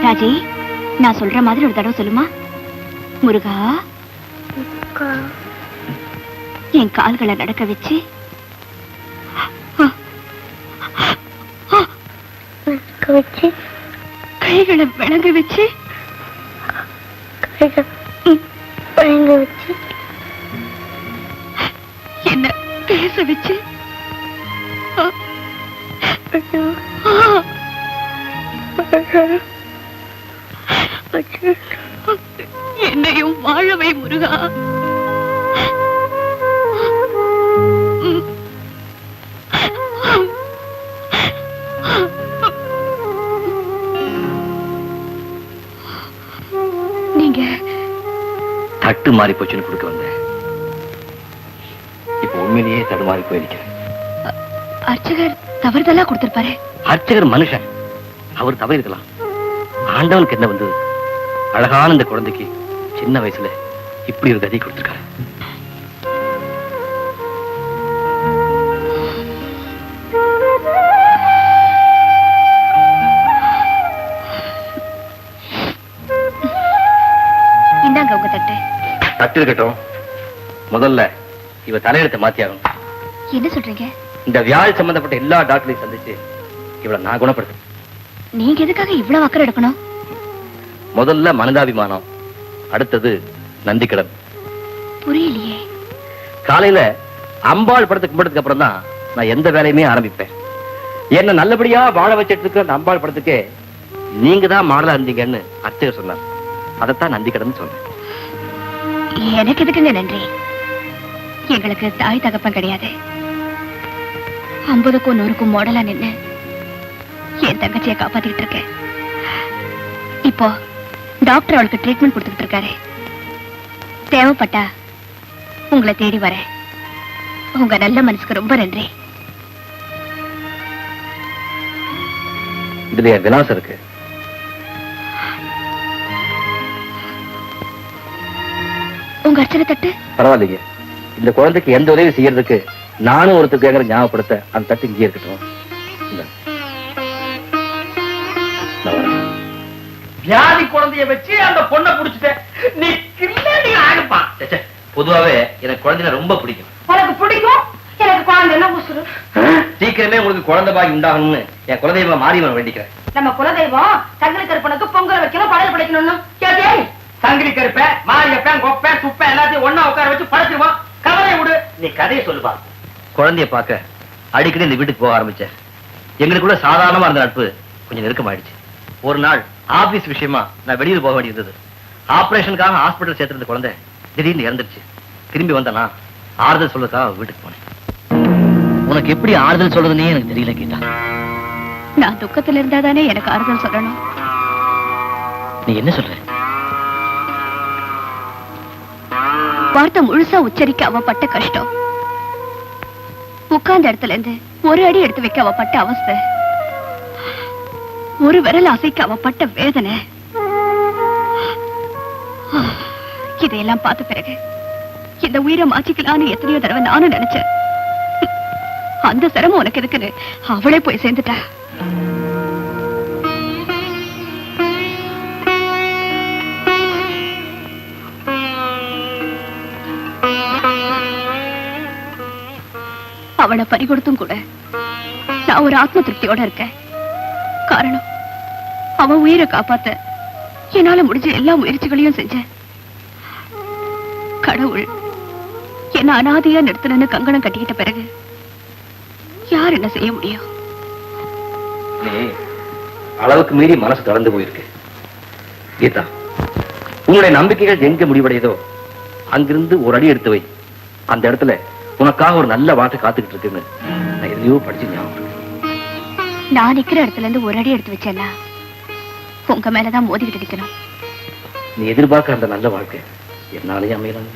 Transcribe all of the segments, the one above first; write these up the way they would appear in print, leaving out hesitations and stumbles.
ராஜி, நான் சொல்ற மாதிரி ஒரு தடவை சொல்லுமா. முருகா, என் கால்களை நடக்க வச்சு கைகளை விளங்க வச்சு என்ன பேச வச்சு என்னையும் வாழவை முருகா. நீங்க தட்டு மாறி போச்சுன்னு கொடுக்க வந்தேன். இப்ப உண்மையிலேயே தடுமாறி போயிருக்கேன். அர்ச்சகர் தவறுதலா கொடுத்திருப்பாரு. அர்ச்சகர் மனுஷன், அவர் தவறிருக்கலாம். ஆண்டவனுக்கு என்ன வந்தது? அழகான இந்த குழந்தைக்கு சின்ன வயசுல இப்படி ஒரு கதி கொடுத்திருக்காரு. இந்தாங்க உங்க தட்டு. தட்டு இருக்கட்டும், முதல்ல இவ தலையெழுத்தை மாத்தியாகும். என்ன சொல்றீங்க? இந்த வியாழ் சம்பந்தப்பட்ட எல்லா டாக்டரையும் சந்திச்சு இவளை நான் குணப்படுத்த. நீங்க எதுக்காக இவ்வளவு அக்கறை எடுக்கணும்? முதல்ல மனிதாபிமானம், அடுத்தது நந்திக்கடன். புரியலையே. காலையில அம்பாள் படத்தை கும்பிட்டதுக்கு அப்புறம் தான் நான் எந்த வேலையுமே ஆரம்பிப்பேன். என்ன நல்லபடியா வாழ வச்சிட்டு அந்த அம்பாள் படத்துக்கு நீங்க தான் மாடலா இருந்தீங்கன்னு அர்ச்சகர் சொன்னார். அதைத்தான் நந்திக்கடன் சொன்னேன். எனக்கு எதுக்குங்க நன்றி? எங்களுக்கு தாய் தகப்பன் கிடையாது. 50க்கும் 100க்கும் மாடலா நின்னு என் தங்கச்சியை காப்பாத்திட்டு இருக்கேன். இப்போ டாக்டர் அவளுக்கு ட்ரீட்மெண்ட் கொடுத்துட்டு இருக்காரு. தேவைப்பட்டா உங்களை தேடி வரேன். உங்க நல்ல மனசுக்கு ரொம்ப நன்றி. இதுல விலாசம் இருக்கு. உங்க அர்ச்சனை தட்டு பரவாயில்லைங்க. இந்த குழந்தைக்கு எந்த உதவி செய்யறதுக்கு நானும் ஒருத்தர் கேட்கற ஞாபகப்படுத்த அந்த தட்டு இங்கே இருக்கட்டும். வியாதி குழந்தைய வச்சு அந்த பொண்ணை புடிச்சிட்ட. நீ கில்லாடி ஆடுப்பா. பொதுவாவே எனக்கு குழந்தைல ரொம்ப பிடிக்கும். உனக்கு பிடிக்கும், எனக்கு குழந்தை என்ன புசுரு. சீக்கிரமே உங்களுக்கு குழந்தை பாக்கி உண்டாகணும்னு என் குலதெய்வம் மாரியம்மன் வேண்டிக்கிறேன். நம்ம குலதெய்வம் சங்கிலி கருப்பனுக்கு பொங்கல் வைக்கணும், படையல் படைக்கணும்னு கேட்டே. சங்கிலி கருப்ப மாரியப்பன் கொப்பன் சுப்பன் எல்லாத்தையும் ஒன்னா உட்கார வச்சு படைச்சிருவான். கவலையை விடு, நீ கதையை சொல்லுப்பா. குழந்தைய பார்க்க அடிக்கடி இந்த வீட்டுக்கு போக ஆரம்பிச்சேன். எங்களுக்குள்ள சாதாரணமா இருந்த நட்பு கொஞ்சம் நெருக்கமாயிடுச்சு. ஒரு நாள் ஆபீஸ் விஷயமா நான் வெளியூர் போக வேண்டியிருந்தது. ஆபரேஷனுக்காக ஹாஸ்பிட்டல் சேர்த்திருந்த குழந்தை திடீர்னு இறந்துருச்சு. திரும்பி வந்தனா ஆறுதல் சொல்றதுக்காக வீட்டுக்கு போனேன். உனக்கு எப்படி ஆறுதல் சொல்றதுன்னே எனக்கு தெரியல கேட்டா. நான் துக்கத்துல இருந்தாதானே எனக்கு ஆறுதல் சொல்லணும். நீ என்ன சொல்ற? வார்த்தை முழுசா உச்சரிக்க அவ பட்ட கஷ்டம், உட்கார்ந்த இடத்துல இருந்து ஒரு அடி எடுத்து வைக்க அவ பட்ட அவஸ்தை, ஒரு விரல் அசைக்க அவ பட்ட வேதனை, இதையெல்லாம் பார்த்த பிறகு இந்த உயிரை மாச்சிக்கலான்னு எத்தனையோ தடவை நானும் நினைச்சேன். அந்த சிரமம் உனக்கு இருக்குன்னு அவளே போய் சேர்ந்துட்டா. அவளை பறிகொடுத்தும் கூட நான் ஒரு ஆத்ம திருப்தியோட இருக்கேன். காரணம், அவ உயிரை காப்பாத்த என்னால முடிஞ்ச எல்லா முயற்சிகளையும் செஞ்சேன். கடவுள் என்ன அனாதையா நிறுத்தணும்னு கங்கணம் கட்டிக்கிட்ட பிறகு யார் என்ன செய்ய முடியும்? நீ அளவுக்கு மீறி மனசு திறந்து போயிருக்கு கீதா. உன்னுடைய நம்பிக்கைகள் எங்க முடிவடையதோ அங்கிருந்து ஒரு அடி எடுத்து வை. அந்த இடத்துல உனக்காக ஒரு நல்ல வார்த்தை காத்துக்கிட்டு இருக்குன்னு நான் எதையோ படிச்சு ஞாபகம். நான் நிக்கிற இடத்துல இருந்து ஒரு அடி எடுத்து வச்சேன்னா உங்க மேலதான் மோதிக்கிட்டு நிக்கணும். நீ எதிர்பார்க்கிற அந்த நல்ல வாழ்க்கை என்னாலேயே அமையலாம்.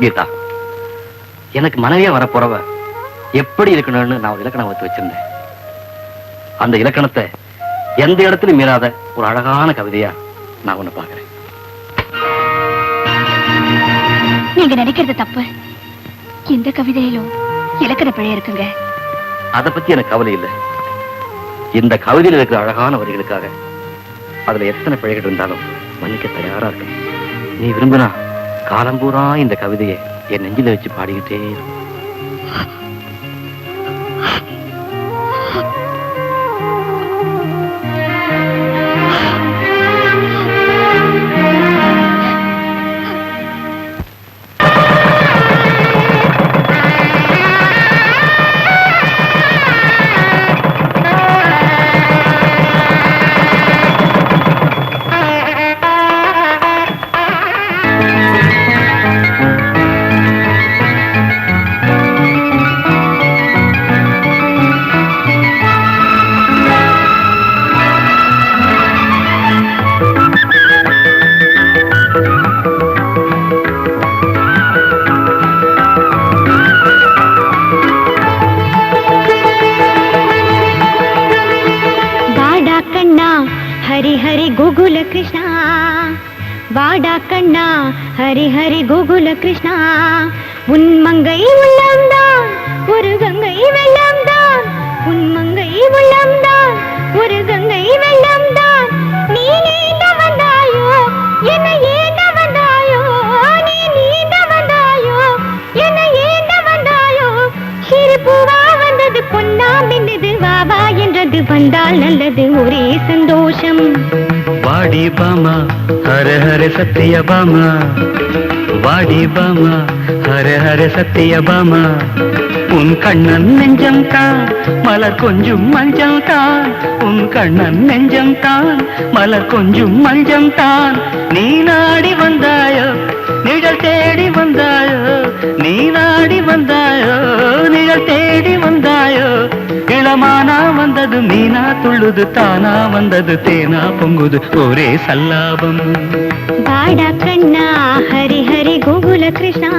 கீதா, எனக்கு மனைவியா வரப்போறவ எப்படி இருக்கணும்னு நான் ஒரு இலக்கணம் வச்சு வச்சிருந்தேன். அந்த இலக்கணத்தை எந்த இடத்துலயும் மீறாத ஒரு அழகான கவிதையா நான் உன்னை பார்க்கிறேன். நீங்க நினைக்கிறது தப்பு. இந்த கவிதையிலும் இலக்கண பிழை இருக்குங்க. அத பத்தி எனக்கு கவலை இல்லை. இந்த கவிதையில் இருக்கிற அழகான வரிகளுக்காக அதுல எத்தனை பிழைகள் இருந்தாலும் மன்னிக்க தயாரா இருக்கு. நீ விரும்பினா காலம்பூரா இந்த கவிதையை என் நெஞ்சில வச்சு பாடிக்கிட்டே இரு. हरि हरि गोकुल कृष्णा वाडा कण्णा हरि हरि गोकुल कृष्णा उन मंगै உள்ளம்தான் ஒரு கங்கை வெள்ளம்தான் உன் மங்கை உள்ளம்தான் ஒரு கங்கை வெள்ளம்தான் நீ நீண்ட வந்தாயோ என்னை ஏண்ட வந்தாயோ நீ நீண்ட வந்தாயோ என்னை ஏண்ட வந்தாயோ சிரிப்புவா வந்தது பொன்னா மின்னது வாவா என்றது வந்தால் நல்லது ஒரே சந்தோஷம் வாடி பாமா ஹர ஹர சத்திய பாமா வாடி பாமா ஹர ஹர சத்திய பாமா உன் கண்ணன் நெஞ்சம் தான் மலர் கொஞ்சம் மஞ்சள் தான் உன் கண்ணன் நெஞ்சம் தான் மலர் கொஞ்சம் மஞ்சள் தான் நீ நாடி வந்தாயோ நிழல் தேடி வந்தாயோ நீ நாடி வந்தாயோ நிழல் தேடி வந்தாயோ இளமானா வந்தது மீனா துள்ளுது தானா வந்தது தேனா பொங்குது ஒரே சல்லாபம் வாடா கண்ணா ஹரி ஹரி கோகுல கிருஷ்ணா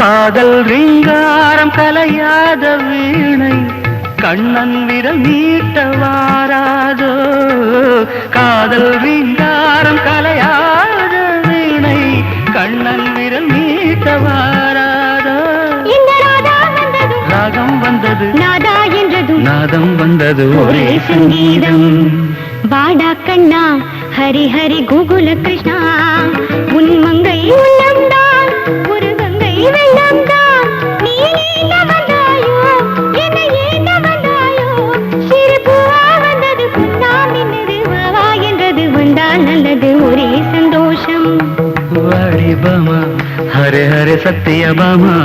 காதல் ரீங்காரம் கலையாத வீணை கண்ணன் விரல் நீட்ட வாராதோ காதல் ரீங்காரம் கலையாத வீணை கண்ணன் விரல் நீட்ட வாராதோ ராகம் வந்தது நாதா என்றது நாதம் வந்தது ஒரே சங்கீதம் வாடா கண்ணா ஹரி ஹரி கோகுல கிருஷ்ணா உன் மங்கை உள்ளம்தான் ஒரு கங்கை வெள்ளம்தான் நீ நீண்ட வந்தாயோ என்னை ஏண்ட வந்தாயோ சிரிப்புவா வந்தது பொன்னா மின்னது வாவா என்றது வந்தால் நல்லது ஒரே சந்தோஷம் வாடி பாமா ஹர ஹர சத்திய பாமா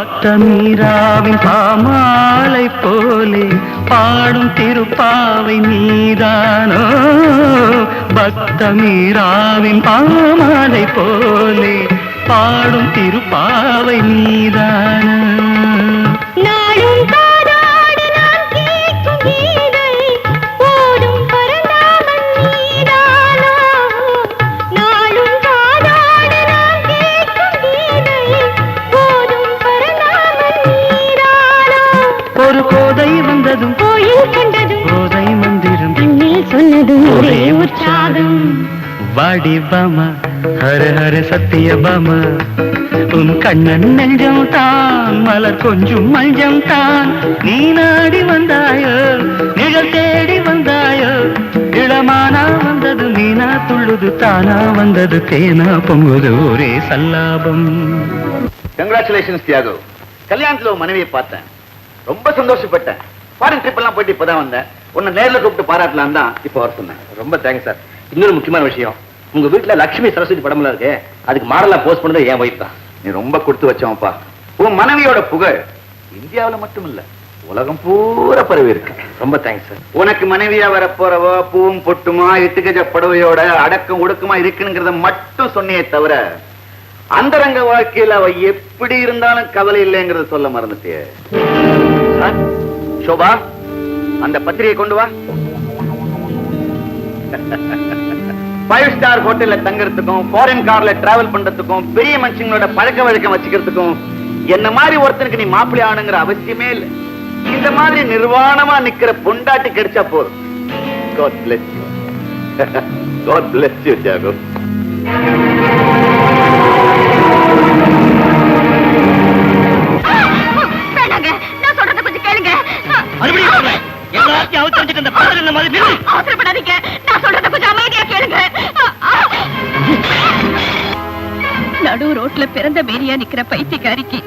பக்தமீராவின் பாமாலை போலே பாடும் திருப்பாவை நீதானோ பக்தமீராவின் பாமாலை போலே பாடும் திருப்பாவை நீதானோ நாளும் காதாடி நான் கேட்கும் கீதை போடும் பரந்தாமன் நீதானோ நாளும் காதாடி நான் கேட்கும் கீதை போடும் பரந்தாமன் நீதானோ ஒரு கோதை வந்ததும் கோயில் கண்டதும் கோதை மந்திரம் கண்ணில் சொன்னதும் ஒரே உற்சாகம் வாடி பாமா ஹர ஹர சத்திய பாமா உன் கண்ணன் நெஞ்சம் தான் மலர் கொஞ்சம் மஞ்சம் தான் நீ நாடி வந்தாயோ நிழல் தேடி வந்தாயோ இளமானா வந்தது மீனா துள்ளுது அது தானா வந்தது தேனா பொங்குது ஒரே சல்லாபம். கங்க்ராச்சுலேஷன்ஸ் தியாகு. கல்யாணத்துல உன் மனைவியை பார்த்தேன், ரொம்ப சந்தோஷப்பட்டேன். ஃபாரின் ட்ரிப் எல்லாம் போயிட்டு இப்பதான் வந்தேன். உன்னை நேர்ல கூப்பிட்டு பாராட்டலாம் தான் இப்ப வர சொன்னேன். ரொம்ப தேங்க்ஸ் சார். இன்னொரு முக்கியமான விஷயம், உங்க வீட்டுல லட்சுமி சரஸ்வதி படம்லாம் இருக்கு, அதுக்கு மாடலா போஸ்ட் பண்ணது என் ஒய்ஃப் தான். நீ ரொம்ப கொடுத்து வச்சவன்ப்பா. உன் மனைவியோட புகழ் இந்தியாவுல மட்டும் இல்ல, உலகம் பூரா பரவி இருக்கு. ரொம்ப தேங்க்ஸ் சார். உனக்கு மனைவியா வரப்போறவோ பூவும் பொட்டுமா 8 கஜ புடவையோட அடக்கம் ஒடுக்கமா இருக்குங்கிறத மட்டும் சொன்னியே தவிர அந்தரங்க வாழ்க்கையில அவ எப்படி இருந்தாலும் கவலை இல்லைங்கிறத சொல்ல மறந்துட்டியே. சோபா, அந்த பத்திரிகை கொண்டு வா. 5 ஸ்டார் ஹோட்டல்ல தங்கறதுக்கும் ஃபாரின் கார்ல டிராவல் பண்றதுக்கும் பெரிய மனுஷங்களோட பழக்க வழக்கம் வச்சுக்கிறதுக்கும் என்ன மாதிரி ஒருத்தனுக்கு நீ மாப்பிள்ளை ஆகணுங்கிற அவசியமே இல்லை. இந்த மாதிரி நிர்வாணமா நிக்கிற பொண்டாட்டி கிடைச்சா போதும். God bless you. God bless you, Thiago. வேணாங்க, நான் சொல்றத கொஞ்சம் கேளுங்க. மறுபடியும் சொல்றேன், எல்லாத்தையும் அவுத்தறிஞ்சிட்டு இந்த படத்துல இந்த மாதிரி நில்லு. அவசரப்படாதீங்க, நான் சொல்றத கொஞ்சம் அமைதியா கேளுங்க. நடு ரோட்ல பிறந்த மேரியா நிக்கிற பைத்தியக்காரிக்கு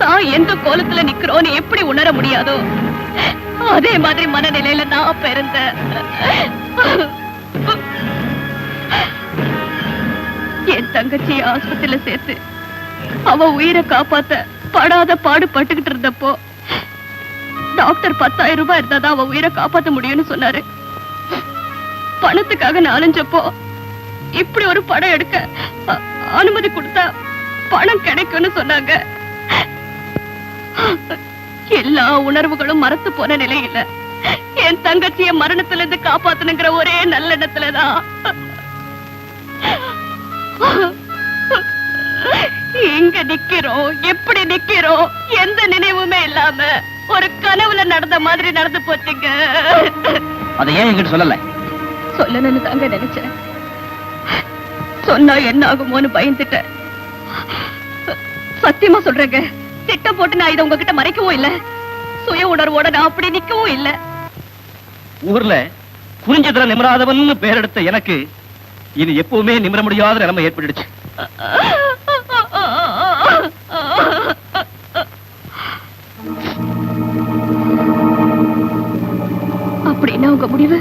தான் எந்த கோலத்துல நிக்கிறோன்னு எப்படி உணர முடியாதோ அதே மாதிரி மனநிலையில நான் பிறந்தேன். என் தங்கச்சி ஆஸ்பத்திரியில சேர்த்து அவ உயிரை காப்பாத்த படாத பாடு பட்டுக்கிட்டு இருந்தப்போ டாக்டர் 10,000 ரூபாய் இருந்தாதான் அவ உயிரை காப்பாத்த முடியும்னு சொன்னாரு. பணத்துக்காக நான் அலைஞ்சப்போ இப்படி ஒரு படம் எடுக்க அனுமதி கொடுத்தா பணம் கிடைக்கும்னு சொன்னாங்க. எல்லா உணர்வுகளும் மறத்து போன நிலையில என் தங்கச்சிய மரணத்துல இருந்து காப்பாத்தணுங்கிற ஒரே நல்லெண்ணத்துலதான் எங்க நிக்கிறோம், எப்படி நிக்கிறோம், எந்த நினைவுமே இல்லாம ஒரு கனவுல நடந்த மாதிரி நடந்து போச்சுங்க. அதை ஏன் என்கிட்ட சொல்லல? சொல்லணும்னு தாங்க நினைச்சேன். சொன்னா என்ன ஆகுமோன்னு பயந்துட்டேன். சத்தியமா சொல்றேங்க, திட்டம் போட்டு நான் இதை உங்ககிட்ட மறைக்கவும் இல்ல, சுய உணர்வோட நான் அப்படி நிக்கவும் இல்ல. ஊர்ல குறிஞ்சதுல நிமிராதவன் பேர் எடுத்த எனக்கு இனி எப்பவுமே நிமிர முடியாத நிலைமை ஏற்பட்டுடுச்சு. அப்படின்னா உங்க முடிவு?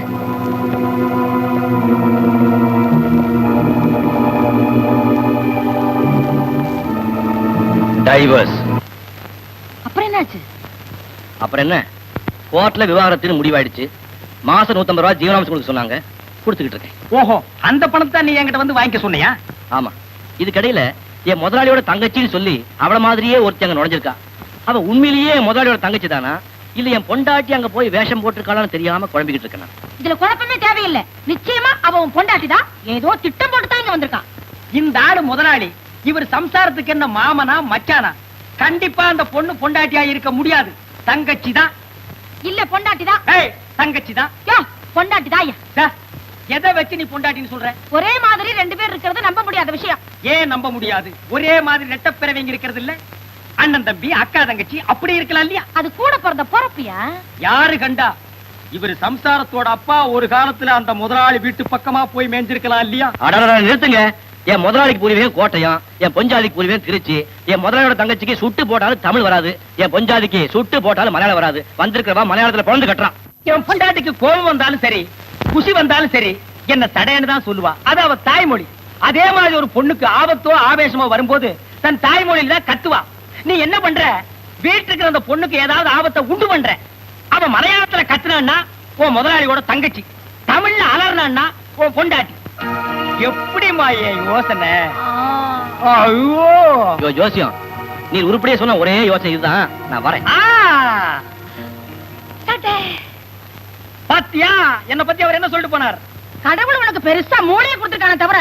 டைவர்ஸ். அப்புறம் என்னாச்சு? அப்புறம் என்ன, கோர்ட்ல விவாகரத்துன்னு முடிவாயிடுச்சு. மாசம் 150 ரூபாய் ஜீவனாம்சம் கொடுக்க சொன்னாங்க, கொடுத்துக்கிட்டு இருக்கேன். ஓஹோ, அந்த பணத்தை நீ என்கிட்ட வந்து வாங்கிக்க சொன்னியா? ஆமா, இதுக்கடையில என் முதலாளியோட தங்கச்சின்னு சொல்லி அவள மாதிரியே ஒருத்தி அங்க நுழைஞ்சிருக்கா. அவ உண்மையிலேயே என் முதலாளியோட தங்கச்சி தானா இல்ல என் பொண்டாட்டி அங்க போய் வேஷம் போட்டிருக்காளான்னு தெரியாம குழம்பிக்கிட்டு இருக்கேன். இதுல குழப்பமே தேவையில்லை. நிச்சயமா அவன் பொண்டாட்டிதான், ஏதோ திட்டம் போட்டு தான் இங்க வந்திருக்கான். இந்த ஆளு முதலாளி, இவர் சம்சாரத்துக்கு என்ன மாமனா மச்சானா? கண்டிப்பா அந்த பொண்ணு பொண்டாட்டியா இருக்க முடியாது. தங்கச்சி தான். இல்ல பொண்டாட்டிதான். ஏய், தங்கச்சி தான். பொண்டாட்டிதான். எதை வச்சு நீ பொண்டாட்டின்னு சொல்ற? ஒரே மாதிரி 2 பேர் இருக்கிறது நம்ப முடியாத விஷயம். ஏன் நம்ப முடியாது? ஒரே மாதிரி ரெட்டப்பிறவிங்க இருக்கிறது இல்ல? அண்ணன் தம்பி அக்கா தங்கச்சி அப்படி இருக்கலாம் இல்லையா? அது கூட பிறந்த பொறப்பியா? யாரு கண்டா? இவர் சம்சாரத்தோட அப்பா ஒரு காலத்துல அந்த முதலாளி வீட்டு பக்கமா போய் மேய்ஞ்சிருக்கலாம் இல்லையா? அடடா, நிறுத்துங்க. என் முதலாளிக்கு புரிவேன் கோட்டையம், என் பொஞ்சாதிக்கு புரிவேன் திருச்சி. என் முதலாளியோட தங்கச்சிக்கு சுட்டு போட்டாலும் தமிழ் வராது, என் பொஞ்சாதிக்கு சுட்டு போட்டாலும் மலையாளம் வராது. வந்திருக்கிறவா மலையாளத்துல பிறந்து கட்டுறான். என் பொண்டாட்டிக்கு கோபம் வந்தாலும் சரி, குஷி வந்தாலும் சரி, என்ன தடையன்னு தான் சொல்லுவா. அது அவ தாய்மொழி. அதே மாதிரி ஒரு பொண்ணுக்கு ஆபத்தோ ஆவேசமோ வரும்போது தன் தாய்மொழியில கத்துவா. நீ என்ன பண்ற? வீட்டுக்கு அந்த பொண்ணுக்கு ஏதாவது ஆபத்தை உண்டு பண்ற. அவன் மலையாளத்துல கத்துனான்னா உன் முதலாளியோட தங்கச்சி, தமிழ்ல அலர்னான்னா உன் பொண்டாட்டி. எப்படிமா என் யோசனை? ஐயோ ஜோசியம், நீ உருப்படியே சொன்ன ஒரே யோசனை இதுதான். நான் வரேன். பாத்தியா, என்ன பத்தி அவர் என்ன சொல்லிட்டு போனார்? கடவுள் உனக்கு பெருசா மூளையை கொடுத்துருக்கானே தவிர.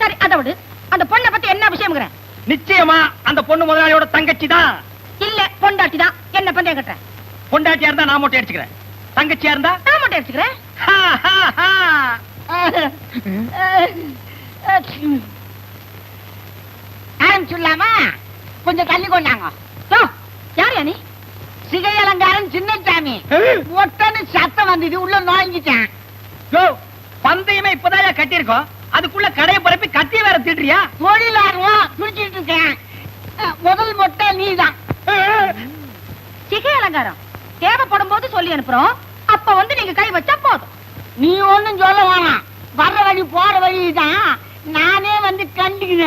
சரி, அதை விடு. அந்த பொண்ணை பத்தி என்ன விஷயம்? நிச்சயமா அந்த பொண்ணு முதலாளியோட தங்கச்சி தான். இல்ல பொண்டாட்டி தான். என்ன பந்தயம் கட்டுற? பொண்டாட்டியா இருந்தா நான் மொட்டை அடிச்சுக்கிறேன், தங்கச்சியா இருந்தா நான் மொட்டை அடிச்சுக்கிறேன். ஆரம்பிச்சுடலாமா? கொஞ்சம் தள்ளி கொண்டாங்க. யார் நீ? சிகை அலங்காரன் சின்னசாமி. ஒட்டன்னு சத்தம் வந்தது, உள்ள நுழைஞ்சிட்டேன். பந்தயமே இப்பதான் கட்டியிருக்கோம், அதுக்குள்ள கடையை பரப்பி கத்திய வேற திட்டுறியா? தொழில் ஆர்வம் துடிச்சிட்டு இருக்கேன். முதல் மொட்டை நீதான். சிகை அலங்காரம் தேவைப்படும் போது சொல்லி அனுப்புறோம், அப்ப வந்து நீங்க கை வச்சா போதும். நீ ஒண்ணும் சொல்ல வேணாம், வர்ற வழி போற வழிதான் நானே வந்து கண்டுக்கிறேன்.